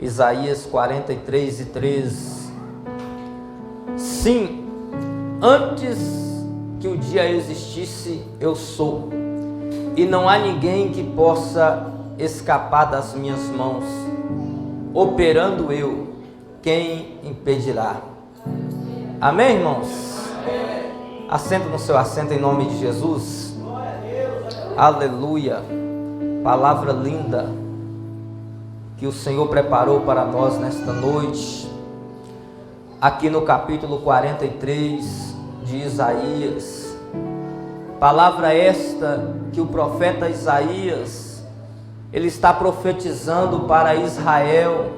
Isaías 43:3. Sim, antes que o dia existisse, eu sou, e não há ninguém que possa escapar das minhas mãos. Operando eu, quem impedirá? Amém, irmãos? Assenta no seu assento em nome de Jesus. Aleluia. Palavra linda que o Senhor preparou para nós nesta noite, aqui no capítulo 43 de Isaías. Palavra esta que o profeta Isaías, ele está profetizando para Israel.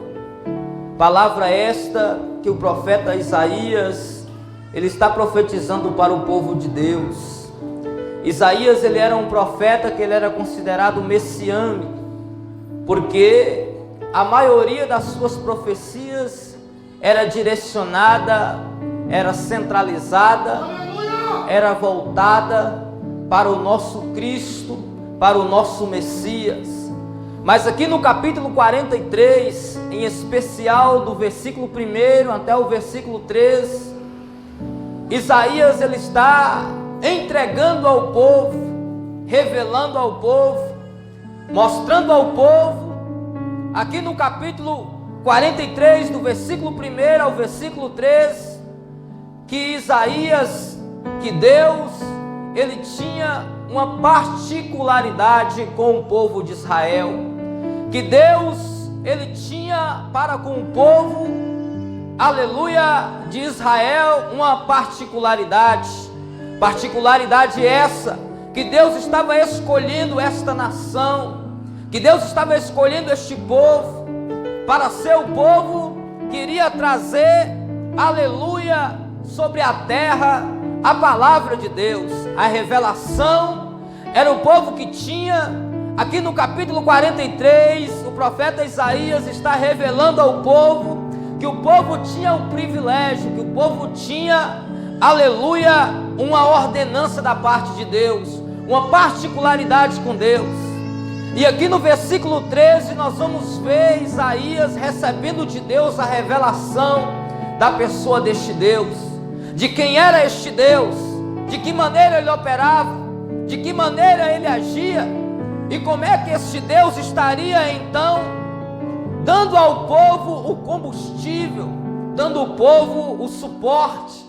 Palavra esta que o profeta Isaías, ele está profetizando para o povo de Deus. Isaías, ele era um profeta que ele era considerado messiânico, porque a maioria das suas profecias era direcionada, era centralizada, era voltada para o nosso Cristo, para o nosso Messias. Mas aqui no capítulo 43, em especial do versículo 1 até o versículo 3, Isaías ele está entregando ao povo, revelando ao povo, mostrando ao povo, aqui no capítulo 43, do versículo 1 ao versículo 3, que Isaías, que Deus, ele tinha uma particularidade com o povo de Israel, que Deus, ele tinha para com o povo, aleluia, de Israel, uma particularidade essa, que Deus estava escolhendo esta nação, que Deus estava escolhendo este povo, para ser o povo que iria trazer, aleluia, sobre a terra, a palavra de Deus, a revelação. Era o povo que tinha, aqui no capítulo 43, o profeta Isaías está revelando ao povo, que o povo tinha um privilégio, que o povo tinha, aleluia, uma ordenança da parte de Deus, uma particularidade com Deus. E aqui no versículo 13 nós vamos ver Isaías recebendo de Deus a revelação da pessoa deste Deus, de quem era este Deus, de que maneira ele operava, de que maneira ele agia, e como é que este Deus estaria então dando ao povo o combustível, dando ao povo o suporte,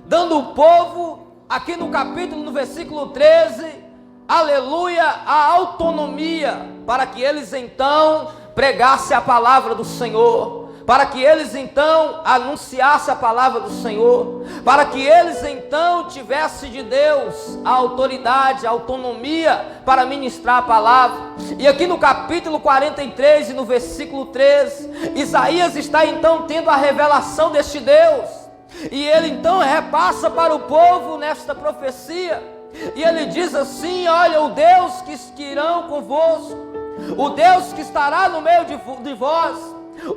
dando ao povo, aqui no capítulo, no versículo 13, aleluia, a autonomia, para que eles então pregassem a palavra do Senhor, para que eles então anunciassem a palavra do Senhor, para que eles então tivessem de Deus a autoridade, a autonomia para ministrar a palavra. E aqui no capítulo 43 e no versículo 13, Isaías está então tendo a revelação deste Deus, e ele então repassa para o povo nesta profecia, e ele diz assim: olha, o Deus que irão convosco, o Deus que estará no meio de vós,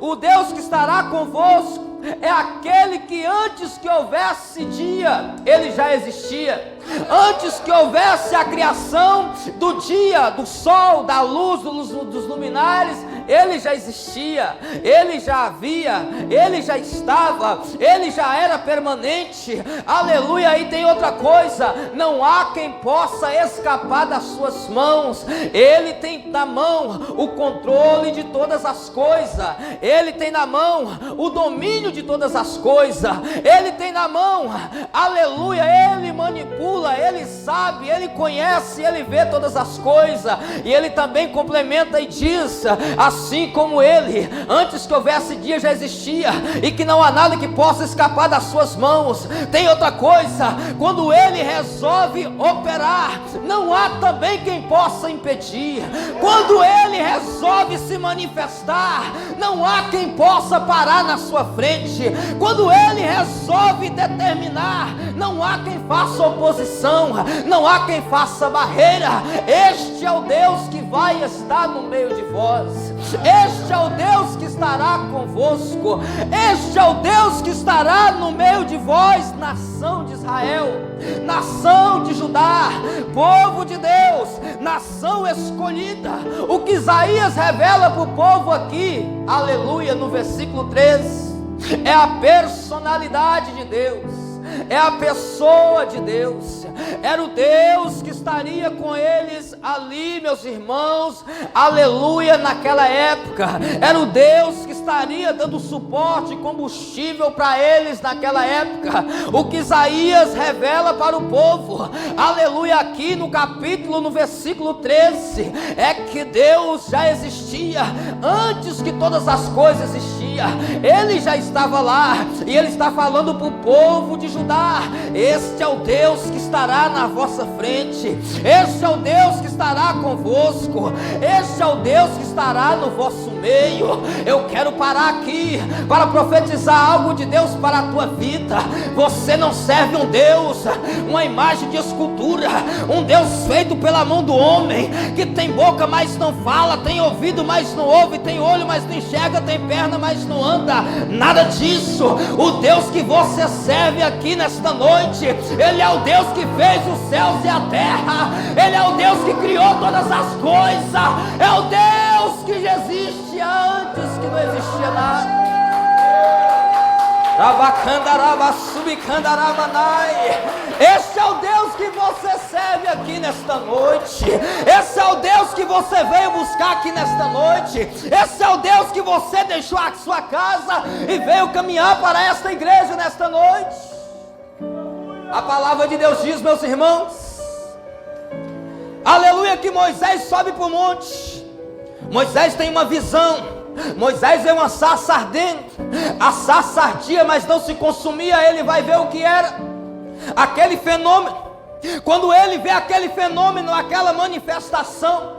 o Deus que estará convosco, é aquele que antes que houvesse dia, ele já existia. Antes que houvesse a criação do dia, do sol, da luz, dos luminares, ele já existia, ele já havia, ele já estava, ele já era permanente, aleluia. E tem outra coisa, não há quem possa escapar das suas mãos. Ele tem na mão o controle de todas as coisas, ele tem na mão o domínio de todas as coisas, ele tem na mão, aleluia, ele manipula, ele sabe, ele conhece, ele vê todas as coisas. E ele também complementa e diz: assim como ele, antes que houvesse dia, já existia, e que não há nada que possa escapar das suas mãos. Tem outra coisa, quando ele resolve operar, não há também quem possa impedir. Quando ele resolve se manifestar, não há quem possa parar na sua frente. Quando ele resolve determinar, não há quem faça oposição, não há quem faça barreira. Este é o Deus que vai estar no meio de vós, este é o Deus que estará convosco, este é o Deus que estará no meio de vós, nação de Israel. nação de Judá, povo de Deus, nação escolhida. O que Isaías revela para o povo aqui, aleluia, no versículo 3, é a personalidade de Deus, é a pessoa de Deus. Era o Deus que estaria com eles ali, meus irmãos, aleluia, naquela época. Era o Deus que estaria dando suporte e combustível para eles naquela época. O que Isaías revela para o povo, aleluia, aqui no capítulo, no versículo 13, é que Deus já existia antes que todas as coisas existiam. Ele já estava lá, e Ele está falando para o povo de Judá: este é o Deus que estará na vossa frente, este é o Deus que estará convosco, este é o Deus que estará no vosso meio. Eu quero parar aqui para profetizar algo de Deus para a tua vida. Você não serve um Deus, uma imagem de escultura, um Deus feito pela mão do homem, que tem boca mas não fala, tem ouvido mas não ouve, tem olho mas não enxerga, tem perna mas não anda, nada disso. O Deus que você serve aqui nesta noite, Ele é o Deus que fez os céus e a terra, Ele é o Deus que criou todas as coisas, é o Deus que já existe antes que não existia nada. Esse é o Deus que você serve aqui nesta noite. Esse é o Deus que você veio buscar aqui nesta noite. Esse é o Deus que você deixou a sua casa e veio caminhar para esta igreja nesta noite. A palavra de Deus diz, meus irmãos, aleluia, que Moisés sobe para o monte. Moisés tem uma visão. Moisés vê uma sarça ardendo. A sarça ardia, mas não se consumia. Ele vai ver o que era aquele fenômeno. Quando ele vê aquele fenômeno, aquela manifestação,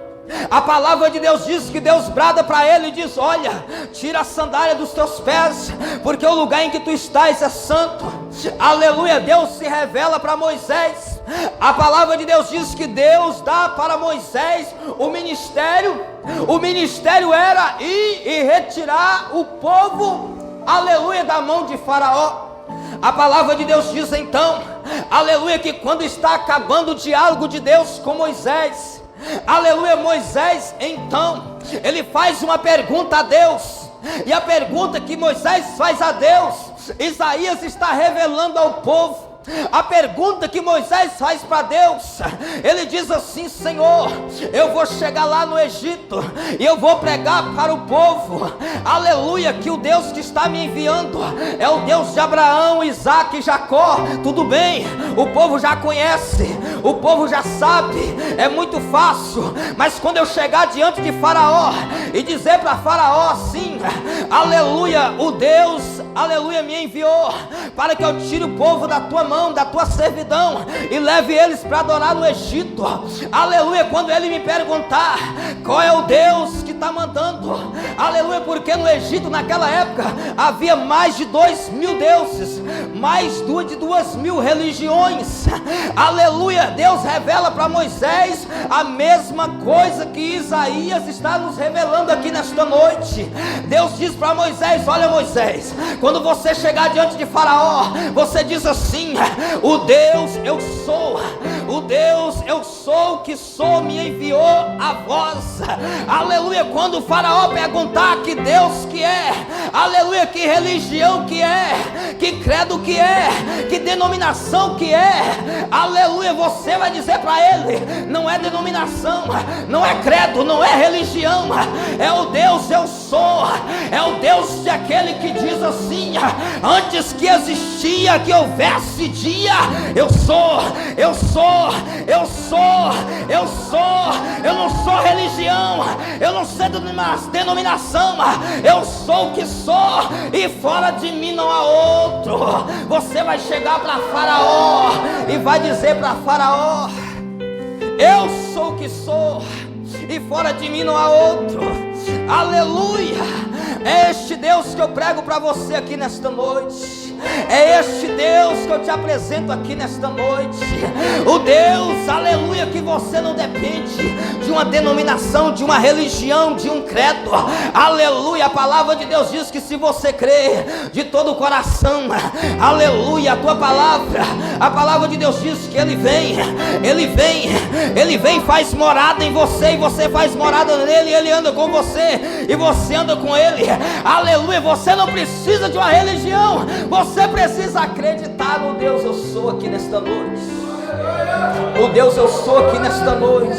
a palavra de Deus diz que Deus brada para ele e diz: olha, tira a sandália dos teus pés, porque o lugar em que tu estás é santo. Aleluia. Deus se revela para Moisés. A palavra de Deus diz que Deus dá para Moisés o ministério. O ministério era ir e retirar o povo, aleluia, da mão de Faraó. A palavra de Deus diz então, aleluia, que quando está acabando o diálogo de Deus com Moisés, aleluia, Moisés então, ele faz uma pergunta a Deus. E a pergunta que Moisés faz a Deus, Isaías está revelando ao povo. A pergunta que Moisés faz para Deus, ele diz assim: Senhor, eu vou chegar lá no Egito e eu vou pregar para o povo, aleluia, que o Deus que está me enviando é o Deus de Abraão, Isaac e Jacó. Tudo bem, o povo já conhece, o povo já sabe, é muito fácil. Mas quando eu chegar diante de Faraó e dizer para Faraó assim: aleluia, o Deus, aleluia, me enviou para que eu tire o povo da tua mão, da tua servidão, e leve eles para adorar no Egito, aleluia, quando ele me perguntar qual é o Deus que está mandando, aleluia, porque no Egito naquela época havia mais de 2.000 deuses, mais de 2.000 religiões, aleluia. Deus revela para Moisés a mesma coisa que Isaías está nos revelando aqui nesta noite. Deus diz para Moisés: olha, Moisés, quando você chegar diante de Faraó, você diz assim: o Deus eu sou, o Deus eu sou que sou me enviou a vós. Aleluia. Quando o Faraó perguntar que Deus que é, aleluia, que religião que é, que credo que é, que denominação que é, aleluia, você vai dizer para ele: não é denominação, não é credo, não é religião, é o Deus eu sou, é o Deus de aquele que diz assim: antes que existia, que houvesse dia, eu sou, eu sou, eu sou, eu sou. Eu não sou religião, eu não sou denominação, eu sou o que sou, e fora de mim não há outro. Você vai chegar para Faraó e vai dizer para Faraó: eu sou o que sou, e fora de mim não há outro. Aleluia. É este Deus que eu prego para você aqui nesta noite. É este Deus que eu te apresento aqui nesta noite. O Deus, aleluia, que você não depende de uma denominação, de uma religião, de um credo. Aleluia, a palavra de Deus diz que se você crer de todo o coração, aleluia, a palavra de Deus diz que Ele vem, faz morada em você, e você faz morada nele, Ele anda com você, e você anda com Ele. Aleluia, você não precisa de uma religião, você precisa acreditar no Deus eu sou aqui nesta noite. O Deus eu sou aqui nesta noite.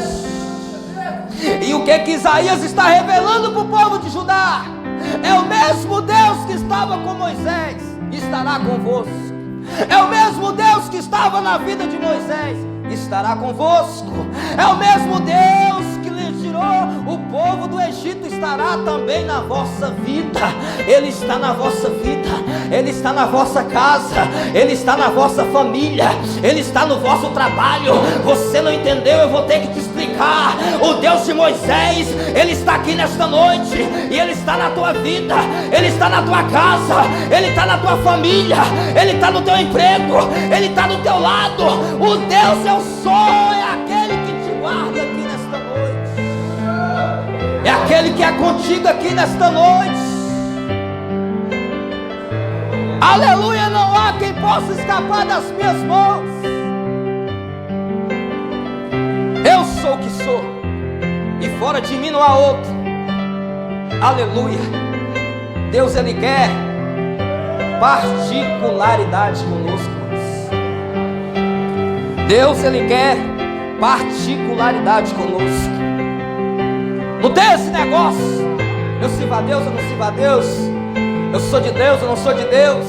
E o que Isaías está revelando para o povo de Judá? É o mesmo Deus que estava com Moisés, estará convosco. É o mesmo Deus que estava na vida de Moisés, estará convosco. É o mesmo Deus que lhe tirou o povo do Egito, estará também na vossa vida. Ele está na vossa vida, Ele está na vossa casa, Ele está na vossa família, Ele está no vosso trabalho. Você não entendeu? Eu vou ter que te explicar. O Deus de Moisés, Ele está aqui nesta noite, e Ele está na tua vida, Ele está na tua casa, Ele está na tua família, Ele está no teu emprego, Ele está do teu lado. O Deus eu sou é aquele que te guarda aqui nesta noite, é aquele que é contigo aqui nesta noite. Aleluia, não há quem possa escapar das minhas mãos. Eu sou o que sou, e fora de mim não há outro. Aleluia. Deus, Ele quer particularidade conosco. Deus, Ele quer particularidade conosco. Não tem esse negócio, eu sirvo a Deus, eu não sirvo a Deus, eu sou de Deus, eu não sou de Deus.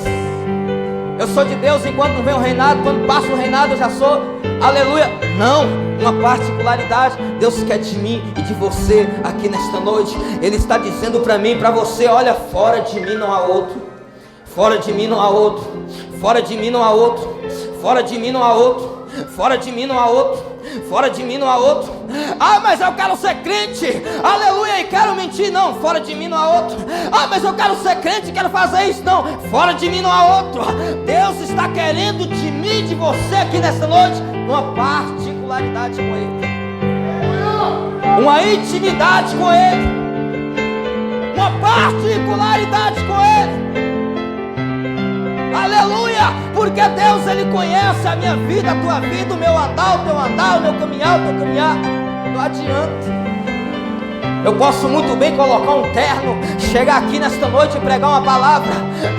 Eu sou de Deus enquanto não vem o reinado, quando passa o reinado eu já sou. Aleluia. Não, uma particularidade Deus quer de mim e de você aqui nesta noite. Ele está dizendo para mim e para você: olha, fora de mim não há outro. Fora de mim não há outro. Fora de mim não há outro. Fora de mim não há outro. Fora de mim não há outro. Fora de mim não há outro. Ah, mas eu quero ser crente, aleluia, e quero mentir. Não, fora de mim não há outro. Ah, mas eu quero ser crente e quero fazer isso. Não, fora de mim não há outro. Deus está querendo de mim, de você aqui nesta noite, uma particularidade com Ele, uma intimidade com Ele, uma particularidade com Ele. Aleluia, porque Deus, Ele conhece a minha vida, a tua vida, o meu andar, o teu andar, o meu caminhar, o teu caminhar. Não adianta. Eu posso muito bem colocar um terno, chegar aqui nesta noite e pregar uma palavra,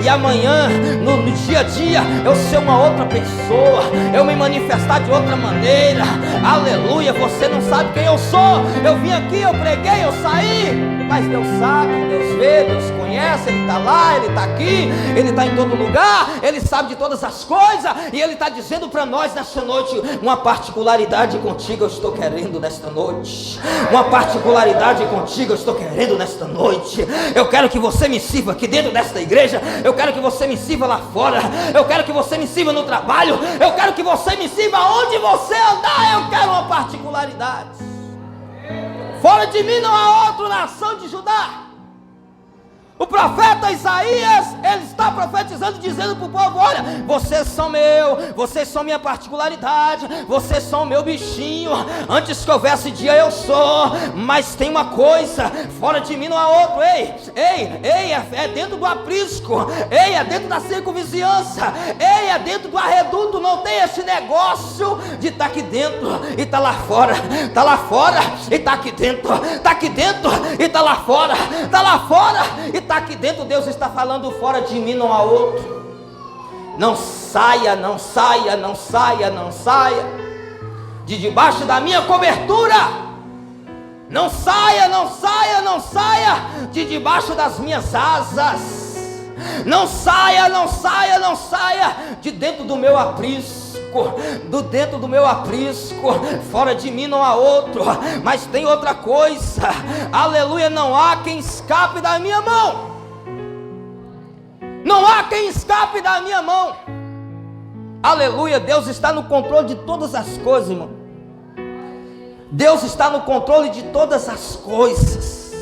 e amanhã, no dia a dia, eu ser uma outra pessoa, eu me manifestar de outra maneira. Aleluia, você não sabe quem eu sou. Eu vim aqui, eu preguei, eu saí, mas Deus sabe, Deus vê, Deus conhece. Ele está lá, Ele está aqui, Ele está em todo lugar, Ele sabe de todas as coisas, e Ele está dizendo para nós nesta noite: uma particularidade contigo eu estou querendo nesta noite. Uma particularidade contigo eu estou querendo nesta noite. Eu quero que você me sirva aqui dentro desta igreja, eu quero que você me sirva lá fora, eu quero que você me sirva no trabalho, eu quero que você me sirva onde você andar. Eu quero uma particularidade. Fora de mim não há outro, nação de Judá. O profeta Isaías, ele está profetizando, dizendo para o povo: olha, vocês são meu, vocês são minha particularidade, vocês são meu bichinho. Antes que houvesse dia eu sou, mas tem uma coisa, fora de mim não há outro. Ei, é dentro do aprisco, ei, é dentro da circunvizinhança, ei, é dentro do arreduto. Não tem esse negócio de estar aqui dentro e estar lá fora, está lá fora e está aqui dentro, está aqui dentro e está lá fora, está lá fora e está aqui dentro. Deus está falando: fora de mim não há outro. Não saia, não saia, não saia, não saia de debaixo da minha cobertura. Não saia, não saia, não saia de debaixo das minhas asas. Não saia, não saia, não saia de dentro do meu aprisco. Do dentro do meu aprisco, fora de mim não há outro. Mas tem outra coisa, aleluia, não há quem escape da minha mão. Não há quem escape da minha mão. Aleluia, Deus está no controle de todas as coisas, irmão. Deus está no controle de todas as coisas.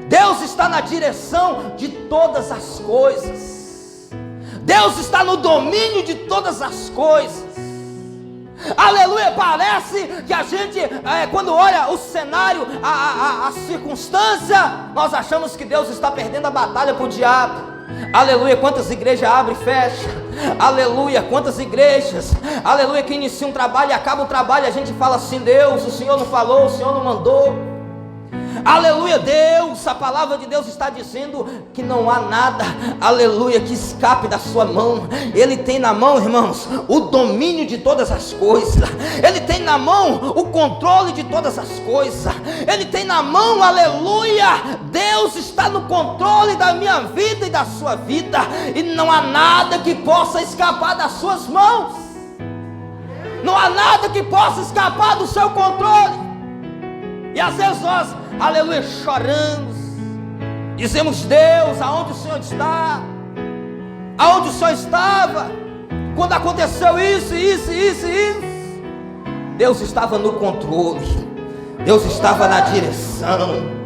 Deus está na direção de todas as coisas. Deus está no domínio de todas as coisas. Aleluia. Parece que a gente, quando olha o cenário, a circunstância, nós achamos que Deus está perdendo a batalha para o diabo. Aleluia. Quantas igrejas abrem e fecham. Aleluia. Quantas igrejas, aleluia, que iniciam um trabalho e acaba o trabalho, a gente fala assim: Deus, o Senhor não falou, o Senhor não mandou. Aleluia. Deus, a palavra de Deus está dizendo que não há nada, aleluia, que escape da sua mão. Ele tem na mão, irmãos, o domínio de todas as coisas. Ele tem na mão o controle de todas as coisas. Ele tem na mão, aleluia, Deus está no controle da minha vida e da sua vida, e não há nada que possa escapar das suas mãos. Não há nada que possa escapar do seu controle. E às vezes nós, aleluia, choramos, dizemos: Deus, aonde o Senhor está? Aonde o Senhor estava quando aconteceu isso? Deus estava no controle, Deus estava na direção.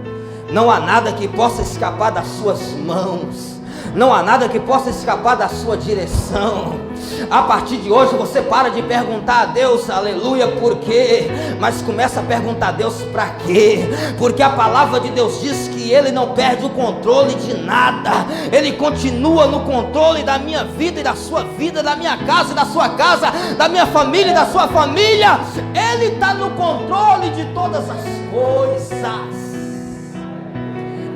Não há nada que possa escapar das suas mãos, não há nada que possa escapar da sua direção. A partir de hoje você para de perguntar a Deus, aleluia, por quê, mas começa a perguntar a Deus para quê, porque a palavra de Deus diz que Ele não perde o controle de nada. Ele continua no controle da minha vida e da sua vida, da minha casa e da sua casa, da minha família e da sua família. Ele está no controle de todas as coisas.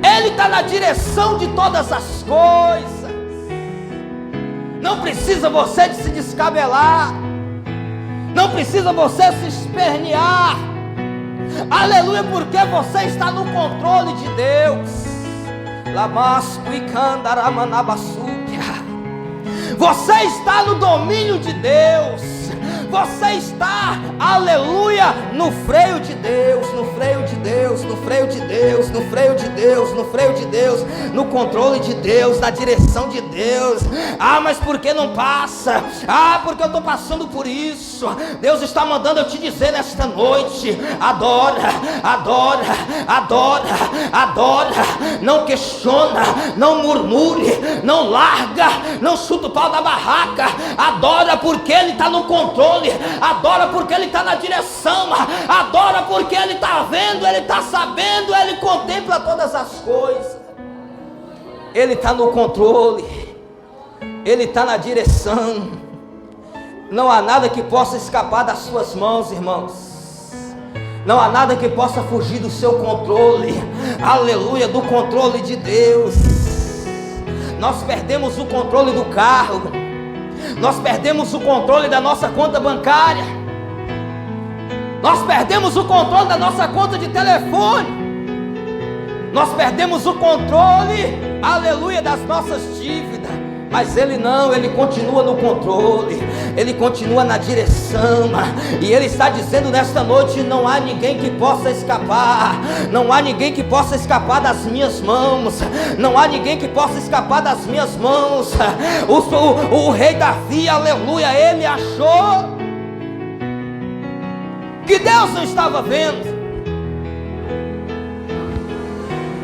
Ele está na direção de todas as coisas. Não precisa você de se descabelar, não precisa você se espernear, aleluia, porque você está no controle de Deus. Você está no domínio de Deus. Você está, aleluia, no freio de Deus, no freio de Deus, no freio de Deus, no freio de Deus, no freio de Deus, no controle de Deus, na direção de Deus. Ah, mas por que não passa? Ah, porque eu estou passando por isso. Deus está mandando eu te dizer nesta noite: adora, adora, adora, adora. Não questiona, não murmure, não larga, não chuta o pau da barraca. Adora porque Ele está no controle. Adora porque Ele está na direção. Adora porque Ele está vendo, Ele está sabendo, Ele contempla todas as coisas. Ele está no controle, Ele está na direção. Não há nada que possa escapar das suas mãos, irmãos. Não há nada que possa fugir do seu controle. Aleluia, do controle de Deus. Nós perdemos o controle do carro, nós perdemos o controle da nossa conta bancária, nós perdemos o controle da nossa conta de telefone, nós perdemos o controle, aleluia, das nossas dívidas. Mas Ele não, Ele continua no controle, Ele continua na direção. E Ele está dizendo nesta noite: não há ninguém que possa escapar, não há ninguém que possa escapar das minhas mãos, não há ninguém que possa escapar das minhas mãos. O rei Davi, aleluia, ele achou que Deus não estava vendo,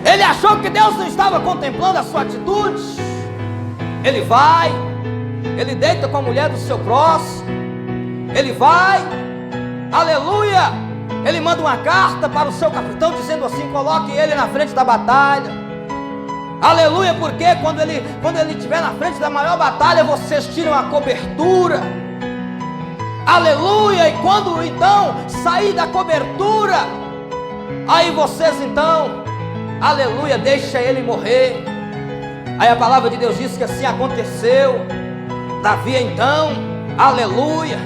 ele achou que Deus não estava contemplando a sua atitude. Ele vai, ele deita com a mulher do seu próximo, ele vai, aleluia, ele manda uma carta para o seu capitão dizendo assim: coloque ele na frente da batalha. Aleluia, porque quando ele estiver na frente da maior batalha, vocês tiram a cobertura. Aleluia, e quando então sair da cobertura, aí vocês então, aleluia, deixa ele morrer. Aí a palavra de Deus diz que assim aconteceu. Davi então, aleluia,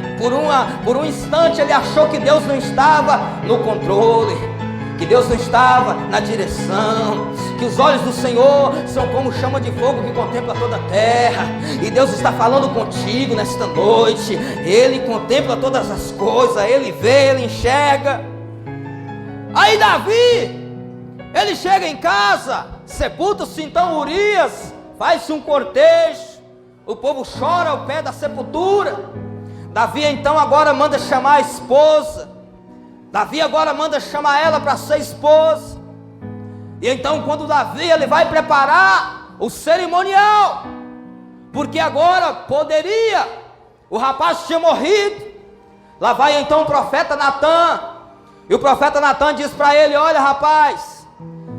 por um instante ele achou que Deus não estava no controle, que Deus não estava na direção, que os olhos do Senhor são como chama de fogo que contempla toda a terra. E Deus está falando contigo nesta noite. Ele contempla todas as coisas, Ele vê, Ele enxerga. Aí Davi, ele chega em casa, sepulta-se então Urias, faz-se um cortejo, o povo chora ao pé da sepultura. Davi então agora manda chamar a esposa, Davi agora manda chamar ela para ser esposa. E então quando Davi ele vai preparar o cerimonial, porque agora poderia, o rapaz tinha morrido. Lá vai então o profeta Natã, e o profeta Natã diz para ele: olha rapaz,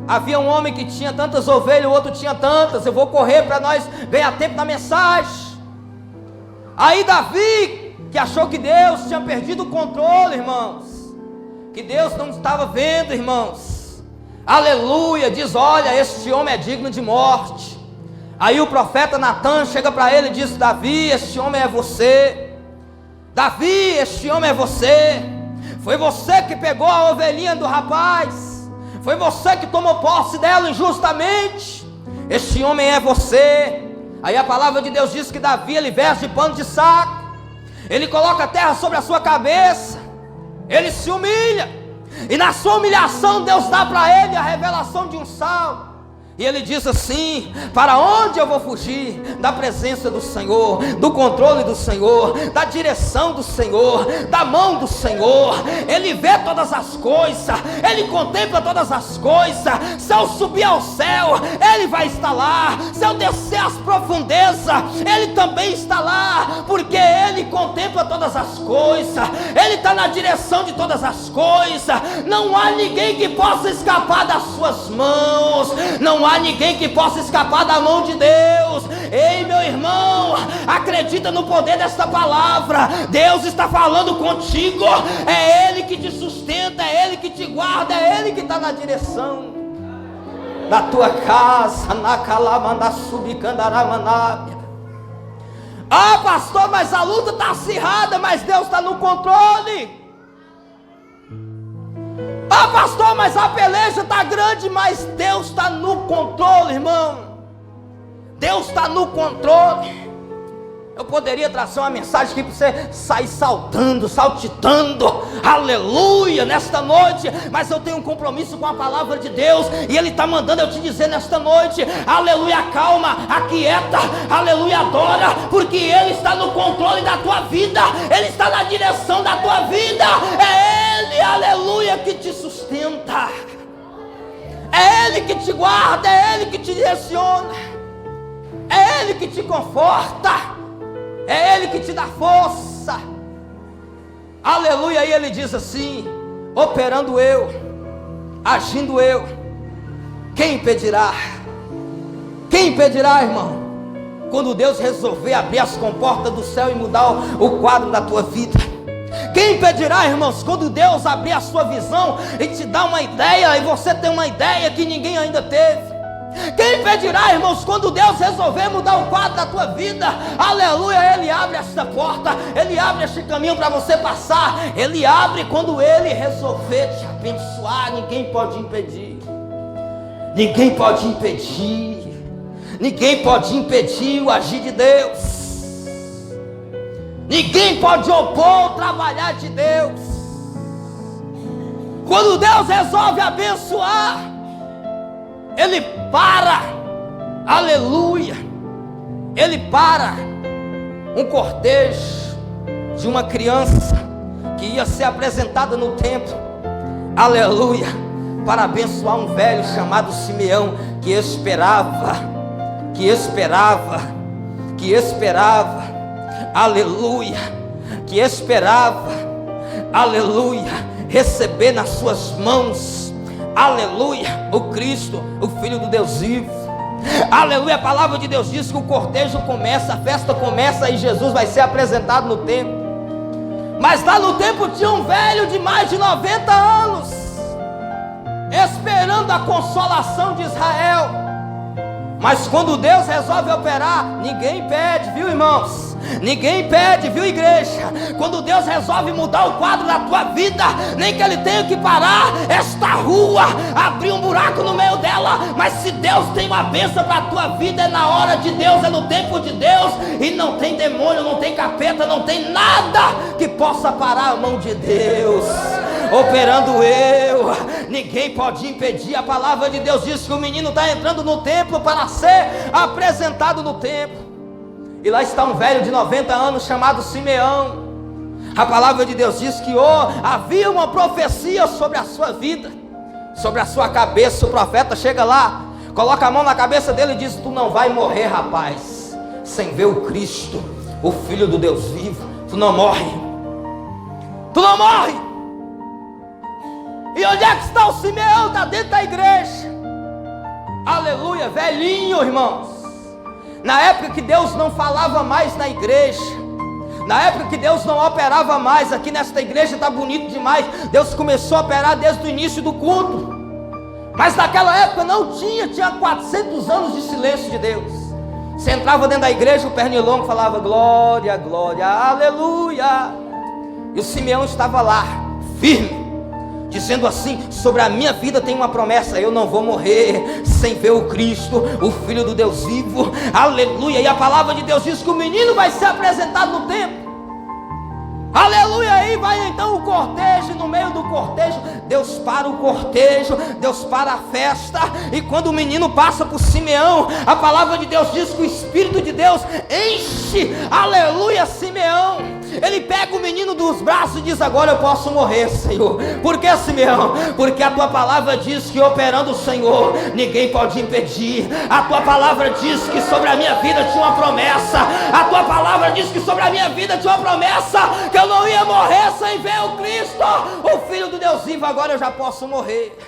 havia um homem que tinha tantas ovelhas, o outro tinha tantas, eu vou correr para nós ganhar tempo na mensagem. Aí Davi, que achou que Deus tinha perdido o controle, irmãos, que Deus não estava vendo, irmãos, aleluia, diz: olha, este homem é digno de morte. Aí o profeta Natã chega para ele e diz: Davi, este homem é você. Davi, este homem é você. Foi você que pegou a ovelhinha do rapaz, foi você que tomou posse dela injustamente. Este homem é você. Aí a palavra de Deus diz que Davi, ele veste de pano de saco, ele coloca a terra sobre a sua cabeça, ele se humilha, e na sua humilhação Deus dá para ele a revelação de um salmo. E ele diz assim: para onde eu vou fugir da presença do Senhor, do controle do Senhor, da direção do Senhor, da mão do Senhor? Ele vê todas as coisas, ele contempla todas as coisas. Se eu subir ao céu, ele vai estar lá. Se eu descer às profundezas, ele também está lá, porque ele contempla todas as coisas, ele está na direção de todas as coisas. Não há ninguém que possa escapar das suas mãos, não há ninguém que possa escapar da mão de Deus. Ei, meu irmão, acredita no poder desta palavra. Deus está falando contigo, é Ele que te sustenta, é Ele que te guarda, é Ele que está na direção da tua casa. Ah, pastor, mas a luta está acirrada, mas Deus está no controle. Ah, pastor, mas a peleja está grande, mas Deus está no controle, irmão. Deus está no controle. Eu poderia trazer uma mensagem aqui para você sair saltando, saltitando, aleluia, nesta noite, mas eu tenho um compromisso com a palavra de Deus, e Ele está mandando eu te dizer nesta noite: aleluia, calma, aquieta, aleluia, adora, porque Ele está no controle da tua vida, Ele está na direção da tua vida, é Ele, aleluia, que te sustenta, é Ele que te guarda, é Ele que te direciona, é Ele que te conforta, é Ele que te dá força, aleluia. E Ele diz assim: operando eu, agindo eu, quem impedirá? Quem impedirá, irmão? Quando Deus resolver abrir as comportas do céu e mudar o quadro da tua vida, quem impedirá, irmãos? Quando Deus abrir a sua visão e te dar uma ideia, e você tem uma ideia que ninguém ainda teve. Quem impedirá, irmãos? Quando Deus resolver mudar o quadro da tua vida, aleluia, Ele abre esta porta, Ele abre este caminho para você passar, Ele abre quando Ele resolver te abençoar. Ninguém pode impedir, ninguém pode impedir, ninguém pode impedir o agir de Deus, ninguém pode opor o trabalhar de Deus. Quando Deus resolve abençoar, Ele para, aleluia, Ele para um cortejo de uma criança que ia ser apresentada no templo, aleluia, para abençoar um velho chamado Simeão, que esperava, aleluia, que esperava, aleluia, receber nas suas mãos, aleluia, o Cristo, o Filho do Deus vivo, aleluia. A palavra de Deus diz que o cortejo começa, a festa começa e Jesus vai ser apresentado no templo. Mas lá no templo tinha um velho de mais de 90 anos, esperando a consolação de Israel. Mas quando Deus resolve operar, ninguém impede, viu, irmãos? Ninguém impede, viu, igreja? Quando Deus resolve mudar o quadro da tua vida, nem que Ele tenha que parar esta rua, abrir um buraco no meio dela, mas se Deus tem uma bênção para a tua vida, é na hora de Deus, é no tempo de Deus, e não tem demônio, não tem capeta, não tem nada que possa parar a mão de Deus. Operando eu, ninguém pode impedir. A palavra de Deus diz que o menino está entrando no templo para ser apresentado no templo, e lá está um velho de 90 anos chamado Simeão. A palavra de Deus diz que havia uma profecia sobre a sua vida, sobre a sua cabeça. O profeta chega lá, coloca a mão na cabeça dele e diz: tu não vai morrer, rapaz. sem ver o Cristo, o Filho do Deus vivo. Tu não morre. Tu não morre. E onde é que está o Simeão? Está dentro da igreja. Aleluia, velhinho, irmãos. Na época que Deus não falava mais na igreja, na época que Deus não operava mais, aqui nesta igreja está bonito demais. Deus começou a operar desde o início do culto. Mas naquela época não tinha 400 anos de silêncio de Deus. Você entrava dentro da igreja, o pernilongo falava glória, glória, aleluia. E o Simeão estava lá, firme, dizendo assim: sobre a minha vida tem uma promessa, eu não vou morrer sem ver o Cristo, o Filho do Deus vivo, aleluia. E a palavra de Deus diz que o menino vai ser apresentado no templo, aleluia. Aí vai então o cortejo, e no meio do cortejo, Deus para o cortejo, Deus para a festa. E quando o menino passa por Simeão, a palavra de Deus diz que o Espírito de Deus enche, aleluia, Simeão. Ele pega o menino dos braços e diz: agora eu posso morrer, Senhor. Por que, Simeão? Porque a tua palavra diz que operando o Senhor, ninguém pode impedir. A tua palavra diz que sobre a minha vida tinha uma promessa. A tua palavra diz que sobre a minha vida tinha uma promessa, que eu não ia morrer sem ver o Cristo, o Filho do Deus vivo. Agora eu já posso morrer.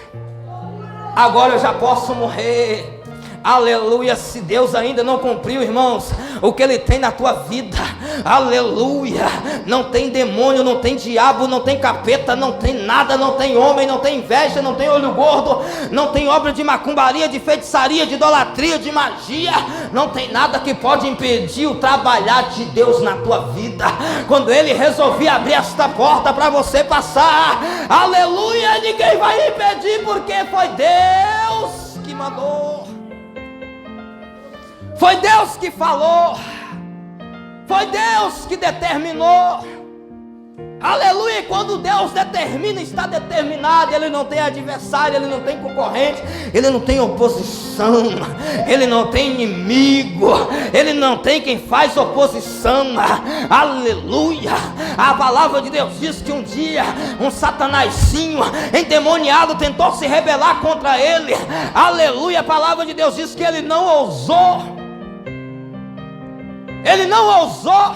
Agora eu já posso morrer. Aleluia. Se Deus ainda não cumpriu, irmãos, o que Ele tem na tua vida, aleluia, não tem demônio, não tem diabo, não tem capeta, não tem nada, não tem homem, não tem inveja, não tem olho gordo, não tem obra de macumbaria, de feitiçaria, de idolatria, de magia, não tem nada que pode impedir o trabalhar de Deus na tua vida. Quando Ele resolver abrir esta porta para você passar, aleluia, ninguém vai impedir, porque foi Deus que mandou. Foi Deus que falou, foi Deus que determinou, aleluia. E quando Deus determina, está determinado. Ele não tem adversário, Ele não tem concorrente, Ele não tem oposição, Ele não tem inimigo, Ele não tem quem faz oposição, aleluia. A palavra de Deus diz que um dia um satanazinho endemoniado tentou se rebelar contra Ele, aleluia. A palavra de Deus diz que ele não ousou. Ele não ousou.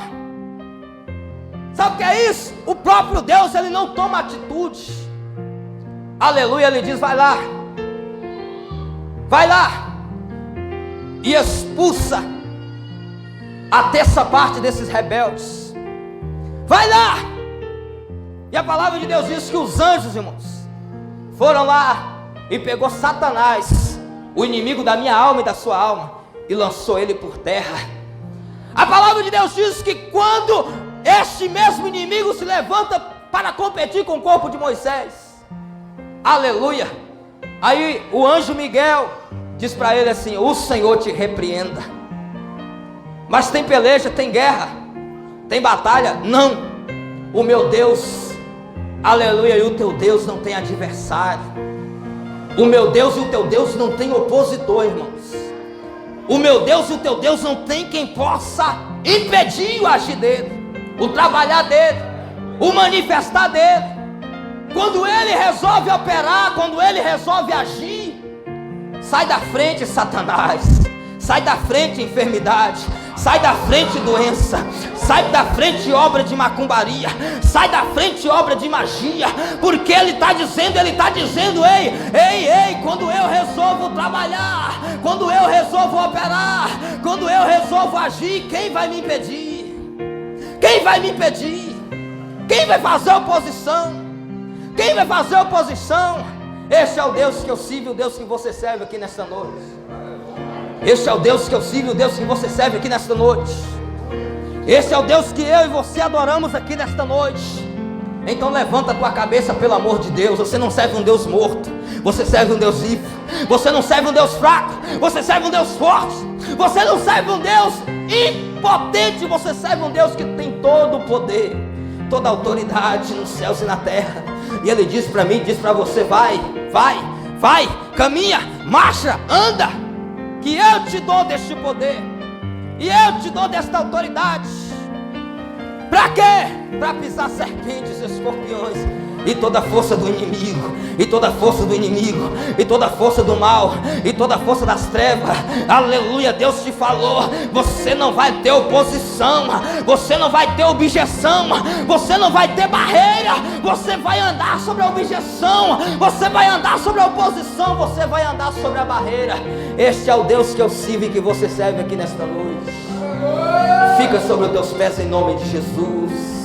Sabe o que é isso? O próprio Deus, Ele não toma atitude, aleluia. Ele diz: vai lá e expulsa a terça parte desses rebeldes. Vai lá. E a palavra de Deus diz que os anjos, irmãos, foram lá e pegou Satanás, o inimigo da minha alma e da sua alma, e lançou ele por terra. A palavra de Deus diz que quando este mesmo inimigo se levanta para competir com o corpo de Moisés, aleluia, aí o anjo Miguel diz para ele assim: o Senhor te repreenda. Mas tem peleja, tem guerra, tem batalha? Não. O meu Deus, aleluia, e o teu Deus não tem adversário. O meu Deus e o teu Deus não tem opositor, irmãos. O meu Deus e o teu Deus não tem quem possa impedir o agir dele, o trabalhar dele, o manifestar dele. Quando Ele resolve operar, quando Ele resolve agir, sai da frente, Satanás. Sai da frente, enfermidade. Sai da frente, doença. Sai da frente, obra de macumbaria. Sai da frente, obra de magia. Porque Ele está dizendo, ei, quando eu resolvo trabalhar, quando eu resolvo operar, quando eu resolvo agir, quem vai me impedir? Quem vai me impedir? Quem vai fazer oposição? Quem vai fazer oposição? Este é o Deus que eu sirvo, o Deus que você serve aqui nesta noite. Este é o Deus que eu sirvo, o Deus que você serve aqui nesta noite. Esse é o Deus que eu e você adoramos aqui nesta noite. Então levanta a tua cabeça, pelo amor de Deus. Você não serve um Deus morto, você serve um Deus vivo. Você não serve um Deus fraco, você serve um Deus forte. Você não serve um Deus impotente, você serve um Deus que tem todo o poder, toda a autoridade nos céus e na terra. E Ele diz para mim, diz para você: vai, caminha, marcha, anda, que eu te dou deste poder, e eu te dou desta autoridade. Para quê? Para pisar serpentes e escorpiões, e toda força do inimigo, e toda força do inimigo, e toda força do mal, e toda força das trevas. Aleluia, Deus te falou, você não vai ter oposição, você não vai ter objeção, você não vai ter barreira, você vai andar sobre a objeção, você vai andar sobre a oposição, você vai andar sobre a barreira. Este é o Deus que eu sirvo e que você serve aqui nesta noite. Fica sobre os teus pés em nome de Jesus.